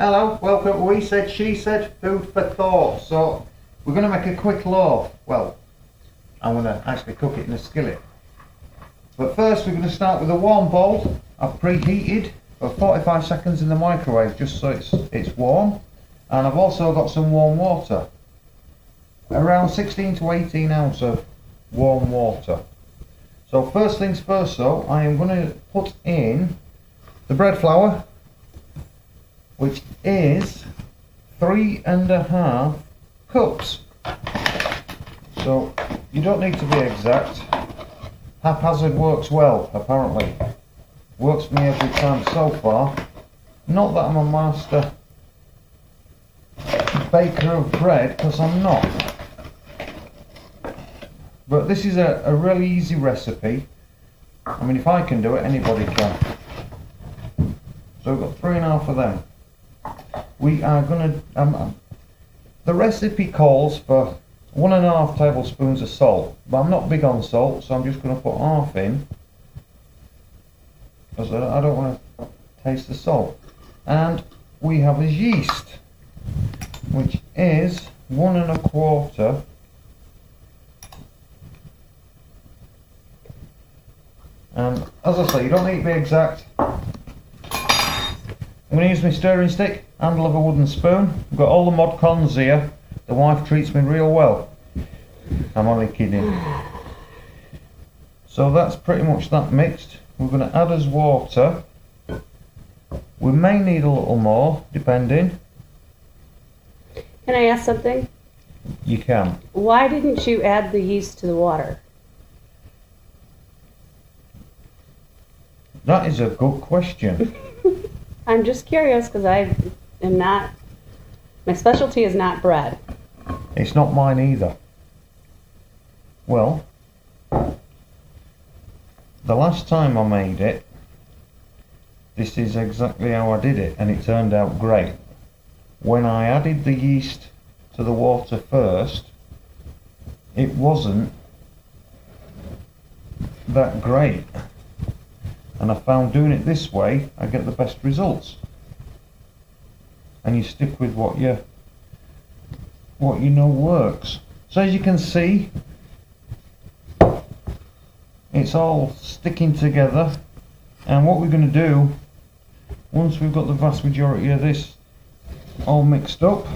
Hello, welcome to We Said, She Said, Food for Thought. So, we're going to make a quick loaf. Well, I'm going to actually cook it in a skillet. But first we're going to start with a warm bowl. I've preheated for 45 seconds in the microwave just so it's warm. And I've also got some warm water. Around 16 to 18 ounces of warm water. So first things first though, I am going to put in the bread flour, which is 3.5 cups. So you don't need to be exact. Haphazard works well, apparently. Works for me every time so far. Not that I'm a master baker of bread, because I'm not. But this is a really easy recipe. I mean, if I can do it, anybody can. So we've got 3.5 of them. We are going to... the recipe calls for 1.5 tablespoons of salt, but I'm not big on salt, so I'm just going to put half in, because I don't want to taste the salt. And we have a yeast, which is 1.25. And as I say, you don't need to be exact. I'm going to use my stirring stick, handle of a wooden spoon. I've got all the mod cons here. The wife treats me real well. I'm only kidding. So that's pretty much that mixed. We're going to add as water. We may need a little more, depending. Can I ask something? You can. Why didn't you add the yeast to the water? That is a good question. I'm just curious because I am not, my specialty is not bread. It's not mine either. Well, the last time I made it, this is exactly how I did it, and it turned out great. When I added the yeast to the water first, it wasn't that great. And I found doing it this way, I get the best results. And you stick with what you know works. So as you can see, it's all sticking together. And what we're going to do, once we've got the vast majority of this all mixed up.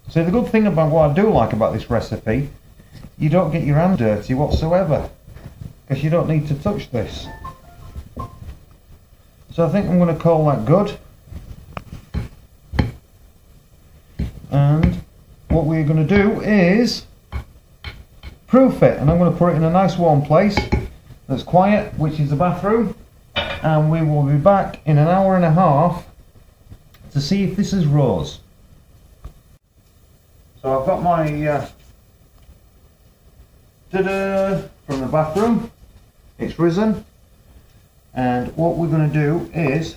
So the good thing about what I do like about this recipe, you don't get your hand dirty whatsoever, because you don't need to touch this. So I think I'm going to call that good. And what we're going to do is proof it, and I'm going to put it in a nice warm place that's quiet, which is the bathroom, and we will be back in an hour and a half to see if this is rose. So I've got my ta-da from the bathroom. It's risen, and what we're going to do is,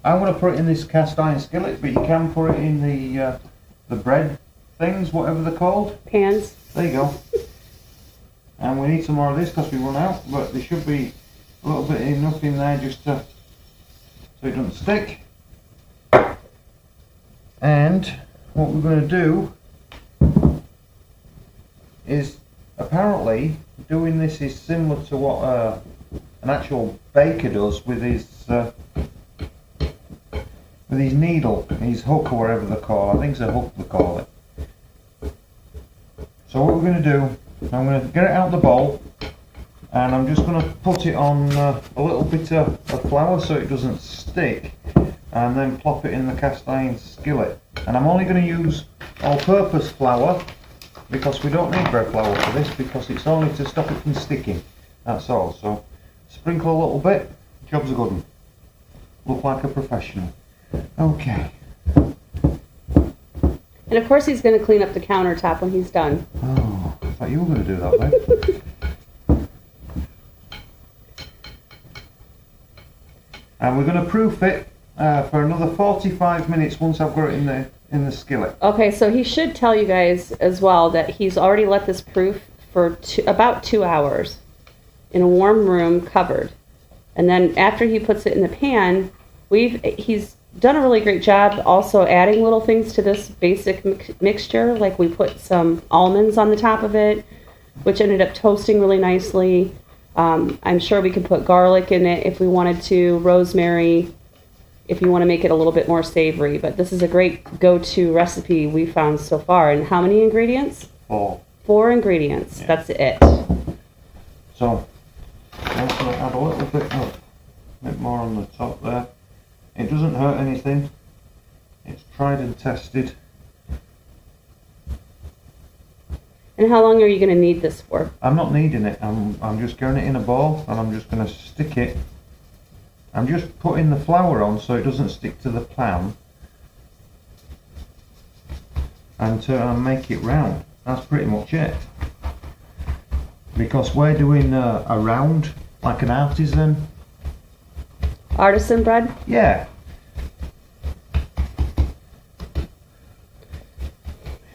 I'm going to put it in this cast iron skillet, but you can put it in the bread things, whatever they're called. Pans. There you go. And we need some more of this because we run out, but there should be a little bit enough in there just to, so it doesn't stick. And what we're going to do is, apparently doing this is similar to what an actual baker does with his needle, his hook, or whatever they call it. I think it's a hook they call it. So what we're going to do, I'm going to get it out of the bowl, and I'm just going to put it on a little bit of flour so it doesn't stick, and then plop it in the cast iron skillet. And I'm only going to use all-purpose flour, because we don't need bread flour for this, because it's only to stop it from sticking. That's all. So sprinkle a little bit, job's a good one. Look like a professional. Okay. And of course he's going to clean up the countertop when he's done. Oh, I thought you were going to do that, babe. And we're going to proof it for another 45 minutes once I've got it in the skillet. Okay, so he should tell you guys as well that he's already let this proof for about 2 hours in a warm room covered. And then after he puts it in the pan, He's done a really great job also adding little things to this basic mixture. Like we put some almonds on the top of it, which ended up toasting really nicely. I'm sure we could put garlic in it if we wanted to, rosemary, if you want to make it a little bit more savory. But this is a great go-to recipe we found so far. And how many ingredients? 4. 4 ingredients. Yeah. That's it. So I'm just going to add a little bit more on the top there. It doesn't hurt anything. It's tried and tested. And how long are you going to knead this for? I'm not kneading it. I'm just going it in a bowl, and I'm just going to stick it. I'm just putting the flour on so it doesn't stick to the pan, and make it round. That's pretty much it. Because we're doing a round, like an artisan bread? Yeah.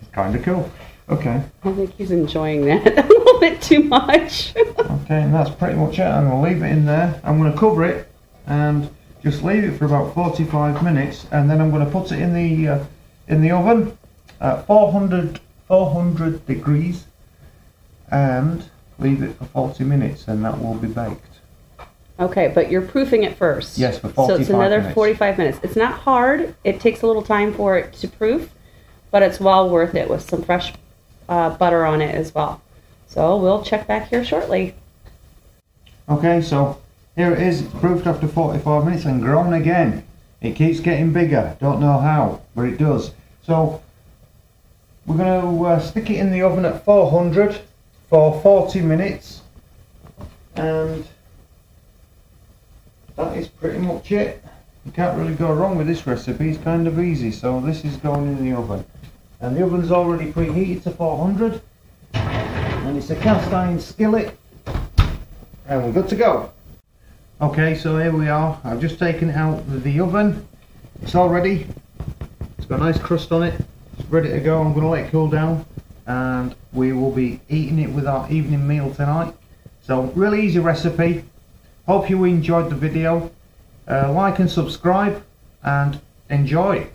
It's kind of cool. Okay. I think he's enjoying that a little bit too much. Okay, and that's pretty much it. I'm going to leave it in there. I'm going to cover it and just leave it for about 45 minutes, and then I'm going to put it in the oven at 400 degrees and leave it for 40 minutes, and that will be baked. Okay, but you're proofing it first. Yes, for 45 minutes. So it's another 45 minutes. It's not hard. It takes a little time for it to proof, but it's well worth it with some fresh butter on it as well. So we'll check back here shortly. Okay, so here it is. It's proofed after 45 minutes and grown again. It keeps getting bigger. Don't know how, but it does. So we're going to stick it in the oven at 400 for 40 minutes, and that is pretty much it. You can't really go wrong with this recipe. It's kind of easy. So this is going in the oven, and the oven's already preheated to 400, and it's a cast iron skillet, and we're good to go. Okay, so here we are. I've just taken it out of the oven. It's all ready. It's got a nice crust on it. It's ready to go. I'm going to let it cool down, and we will be eating it with our evening meal tonight. So really easy recipe. Hope you enjoyed the video. Like and subscribe, and enjoy.